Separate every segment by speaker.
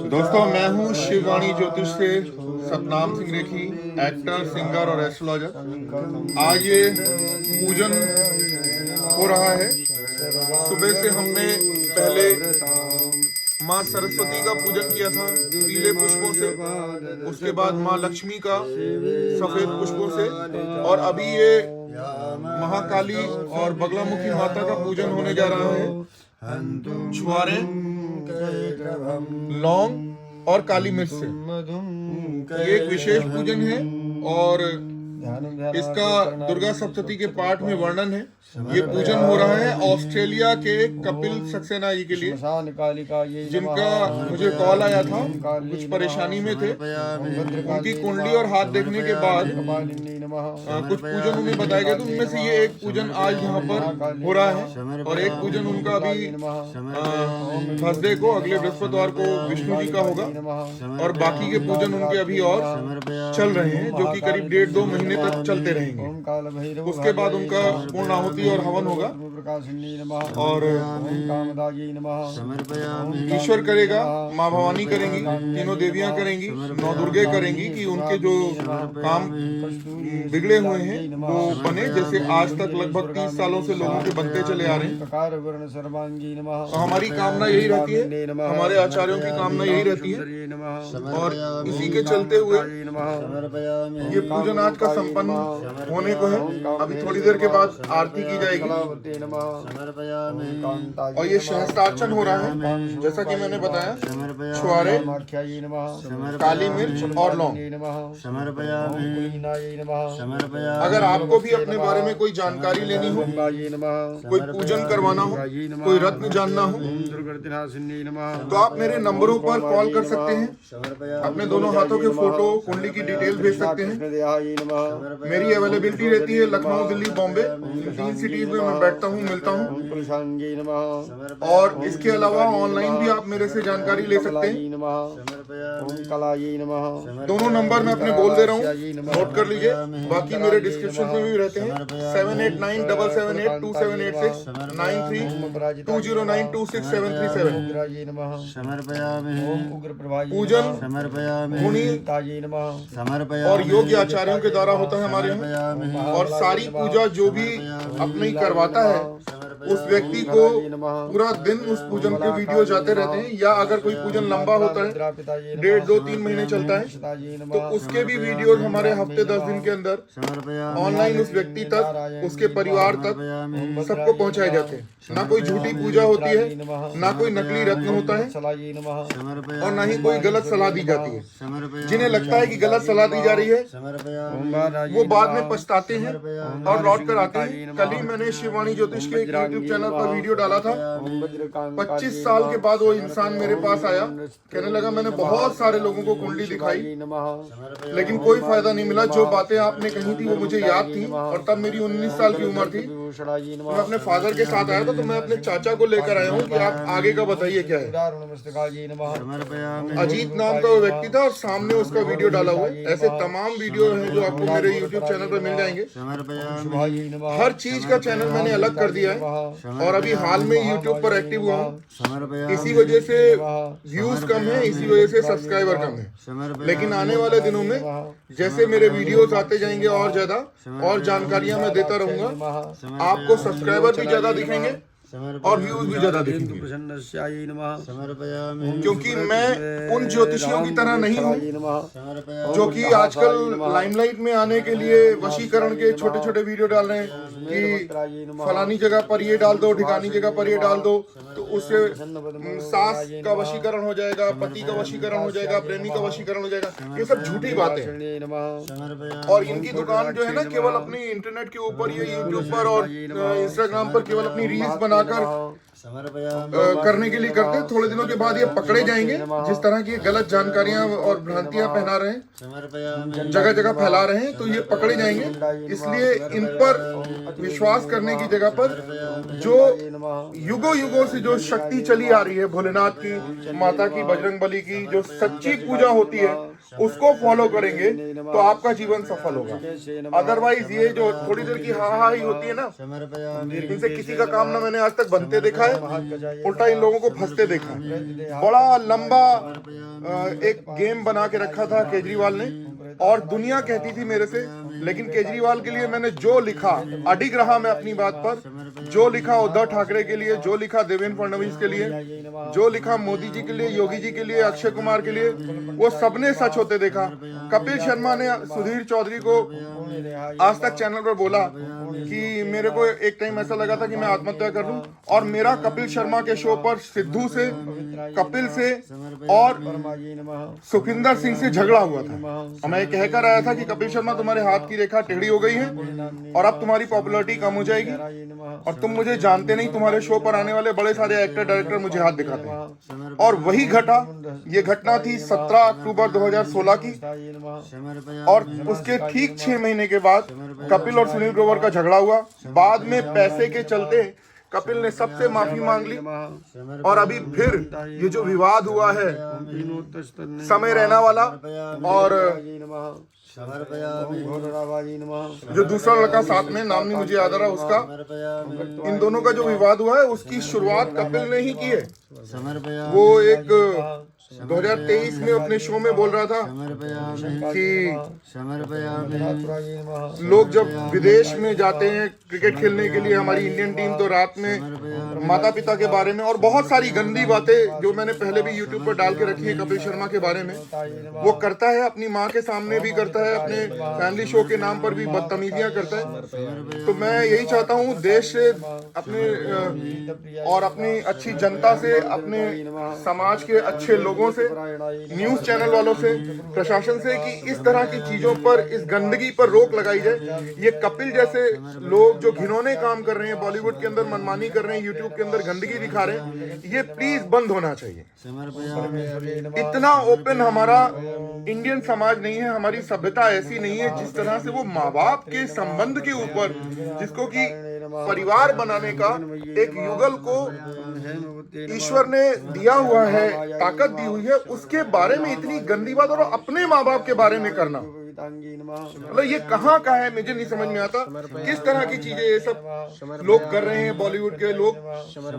Speaker 1: दोस्तों, मैं हूँ शिववाणी ज्योतिष से सतनाम सिंह रेखी, एक्टर, सिंगर और एस्ट्रोलॉजर। आज ये पूजन हो रहा है। सुबह से हमने पहले माँ सरस्वती का पूजन किया था पीले पुष्पों से, उसके बाद माँ लक्ष्मी का सफेद पुष्पों से, और अभी ये महाकाली और बगलामुखी माता का पूजन होने जा रहा है। छुआरे, लौंग और काली मिर्च से ये एक विशेष पूजन है और इसका दुर्गा सप्तती के पाठ में वर्णन है। ये पूजन हो रहा है ऑस्ट्रेलिया के कपिल सक्सेना जी के लिए, जिनका मुझे कॉल आया था, कुछ परेशानी में थे। उनकी कुंडली और हाथ देखने के बाद कुछ पूजन उन्हें बताया गया, तो उनमें से ये एक पूजन आज यहाँ पर हो रहा है। और एक पूजन उनका अभी थर्सडे को, अगले बृहस्पतिवार को विष्णु जी का होगा, और बाकी के पूजन उनके अभी और चल रहे हैं, जो कि करीब 1.5-2 महीने तक चलते रहेंगे। उसके बाद उनका पूर्ण आहुति और हवन होगा, और ईश्वर करेगा, माँ भवानी करेंगी, तीनों देवियां करेंगी, 9 दुर्गे करेंगी कि उनके जो काम बिगड़े हुए हैं वो बने, जैसे आज तक लगभग 30 सालों से लोगों के बनते चले आ रहे हैं। तो हमारी कामना यही रहती है, हमारे आचार्यों की कामना यही रहती है, और इसी के चलते हुए ये पूजन आज का संपन्न होने को है। अभी थोड़ी देर के बाद आरती की जाएगी और ये सहस्त्रार्चन हो रहा है। जैसा कि मैंने बताया, छुआरे, काली मिर्च और लौंग। अगर आपको भी अपने बारे में कोई जानकारी लेनी हो, कोई पूजन करवाना हो, कोई रत्न जानना हो, तो आप मेरे नंबरों पर कॉल कर सकते हैं। अपने दोनों हाथों के फोटो, कुंडली की डिटेल भेज सकते हैं। मेरी अवेलेबिलिटी रहती है लखनऊ, दिल्ली, बॉम्बे, इन 3 सिटीज में मैं बैठता हूँ, मिलता हूँ। और इसके अलावा ऑनलाइन भी आप मेरे से जानकारी ले सकते हैं। दोनों नंबर मैं अपने बोल दे रहा हूँ, नोट कर लीजिए। बाकी मेरे डिस्क्रिप्शन में भी रहते हैं। 7897782786, 9320926737। पूजन गुणी और योग्य आचार्यों के द्वारा होता है हमारे यहाँ। और सारी पूजा जो भी अपने करवाता है, उस व्यक्ति को पूरा दिन उस पूजन के वीडियो जाते रहते हैं। या अगर कोई पूजन लंबा होता है, 1.5-2-3 महीने चलता है, तो उसके भी वीडियो हमारे हफ्ते 10 दिन के अंदर ऑनलाइन उस व्यक्ति तक, उसके परिवार तक सबको पहुंचाए जाते हैं। ना कोई झूठी पूजा होती है, ना कोई नकली रत्न होता है, और ना ही कोई गलत सलाह दी जाती है। जिन्हें लगता है कि गलत सलाह दी जा रही है, वो बाद में पछताते हैं और लौट कर आते हैं। कल ही मैंने शिववाणी ज्योतिष के यूट्यूब चैनल पर वीडियो डाला था। 25 साल के बाद वो इंसान मेरे पास आया, कहने लगा मैंने बहुत सारे लोगों को कुंडली दिखाई, लेकिन कोई फायदा नहीं मिला। जो बातें आपने कही थी वो मुझे याद थी, और तब मेरी 19 साल की उम्र थी। मैं अपने फादर के साथ आया था, तो मैं अपने चाचा को लेकर आया हूँ कि आप आगे का बताइए क्या है। अजीत नाम का वो व्यक्ति था, और सामने उसका वीडियो डाला हुआ है। ऐसे तमाम वीडियो हैं जो आपको मेरे यूट्यूब चैनल पर मिल जाएंगे। हर चीज का चैनल मैंने अलग कर दिया है, और अभी हाल में यूट्यूब पर एक्टिव हुआ हूँ। इसी वजह से व्यूज कम है, इसी वजह से सब्सक्राइबर कम है। लेकिन आने वाले दिनों में जैसे मेरे वीडियोस आते जाएंगे और ज्यादा, और जानकारियां मैं देता रहूंगा, आपको सब्सक्राइबर भी ज्यादा दिखेंगे और व्यूज भी ज्यादा दिखेंगे। क्योंकि मैं उन ज्योतिषियों की तरह नहीं हूँ जो कि आजकल लाइमलाइट में आने के लिए वशीकरण के छोटे छोटे वीडियो डाल रहे हैं कि फलानी जगह पर ये डाल दो, ढिकानी जगह पर ये डाल दो, तो उससे सास का वशीकरण हो जाएगा, पति का वशीकरण हो जाएगा, प्रेमी का वशीकरण हो जाएगा। ये सब झूठी बातें हैं। और इनकी दुकान जो है ना, केवल अपनी इंटरनेट के ऊपर, ये यूट्यूब पर और इंस्टाग्राम पर केवल अपनी रील्स बनाकर करने के लिए करते हैं। थोड़े दिनों के बाद ये पकड़े जाएंगे। जिस तरह की गलत जानकारियां और भ्रांतियां फैला रहे हैं, जगह जगह फैला रहे हैं, तो ये पकड़े जाएंगे। इसलिए इन पर विश्वास करने की जगह पर जो युगों युगों से जो शक्ति चली आ रही है, भोलेनाथ की, माता की, बजरंग बली की, जो सच्ची पूजा होती है, उसको फॉलो करेंगे तो आपका जीवन सफल होगा। अदरवाइज ये जो थोड़ी देर की हा ही होती है ना, इनसे किसी का काम ना मैंने आज तक बनते देखा है, उल्टा इन लोगों को फंसते देखा है। बड़ा लंबा एक गेम बना के रखा था केजरीवाल ने, और दुनिया कहती थी मेरे से, लेकिन केजरीवाल के लिए मैंने जो लिखा, अडिग रहा मैं अपनी बात पर, जो लिखा उद्धव ठाकरे के लिए, जो लिखा देवेंद्र फडणवीस के लिए, जो लिखा मोदी जी के लिए, योगी जी के लिए, अक्षय कुमार के लिए, वो सबने सच होते देखा। कपिल शर्मा ने सुधीर चौधरी को आज तक चैनल पर बोला कि मेरे को एक टाइम ऐसा लगा था कि मैं आत्महत्या कर लूं, और मेरा कपिल शर्मा के शो पर सिद्धू से, कपिल से और सुखविंदर सिंह से झगड़ा हुआ था, और मैं कहकर आया था कि कपिल शर्मा तुम्हारे हाथ की रेखा टेढ़ी हो गई है और अब तुम्हारी पॉपुलैरिटी कम हो जाएगी, और तुम मुझे जानते नहीं, तुम्हारे शो पर आने वाले बड़े सारे एक्टर डायरेक्टर मुझे हाथ दिखाते हैं। और वही घटा, ये घटना थी 17 अक्टूबर 2016 की, और उसके ठीक 6 महीने के बाद कपिल और सुनील ग्रोवर का झगड़ा हुआ। बाद में पैसे के चलते कपिल ने सबसे माफी मांग ली, और अभी फिर ये जो विवाद हुआ है समय रैना वाला और जो दूसरा लड़का साथ में, नाम नहीं मुझे याद आ रहा उसका, इन दोनों का जो विवाद हुआ है उसकी शुरुआत कपिल ने ही की है। वो एक 2023 में अपने शो में बोल रहा था कि लोग जब विदेश में जाते हैं क्रिकेट खेलने के लिए, हमारी इंडियन टीम, तो रात में माता पिता के बारे में और बहुत सारी गंदी बातें जो मैंने पहले भी यूट्यूब पर डाल के रखी है कपिल शर्मा के बारे में, वो करता है। अपनी माँ के सामने भी करता है, अपने फैमिली शो के नाम पर भी बदतमीजियां करता है। तो मैं यही चाहता हूँ देश से, अपने और अपनी अच्छी जनता से, अपने समाज के अच्छे लोगों से, न्यूज चैनल वालों से, प्रशासन से, कि इस तरह की चीजों पर, इस गंदगी पर रोक लगाई जाए। ये कपिल जैसे लोग जो घिनौने काम कर रहे हैं, बॉलीवुड के अंदर मनमानी कर रहे हैं, यूट्यूब के अंदर गंदगी दिखा रहे हैं, ये प्लीज बंद होना चाहिए। इतना ओपन हमारा इंडियन समाज नहीं है, हमारी सभ्यता ऐसी नहीं है जिस तरह से वो माँ बाप के संबंध के ऊपर, जिसको कि परिवार बनाने का एक युगल को ईश्वर ने दिया हुआ है, ताकत दी हुई है, उसके बारे में इतनी गंदी बात, और अपने माँ बाप के बारे में करना, मतलब ये कहाँ का है, मुझे नहीं समझ में आता। किस तरह की चीजें ये सब लोग कर रहे हैं, बॉलीवुड के लोग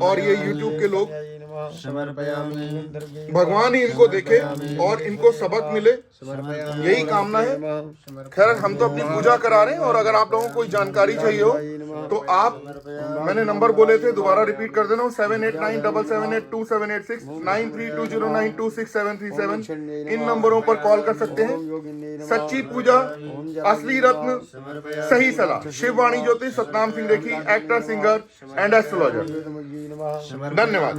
Speaker 1: और ये यूट्यूब के लोग। भगवान ही इनको देखे और इनको सबक मिले, यही कामना है। खैर हम तो अपनी पूजा करा रहे हैं, और अगर आप लोगों को कोई जानकारी चाहिए हो तो आप, मैंने नंबर बोले थे, दोबारा रिपीट कर देना हूँ, 7897782786 9320926737। इन नंबरों पर कॉल कर सकते हैं। सच्ची पूजा, असली रत्न, सही सलाह, शिववाणी ज्योतिष, सतनाम सिंह रेखी, एक्टर, सिंगर एंड एस्ट्रोलॉजर। धन्यवाद।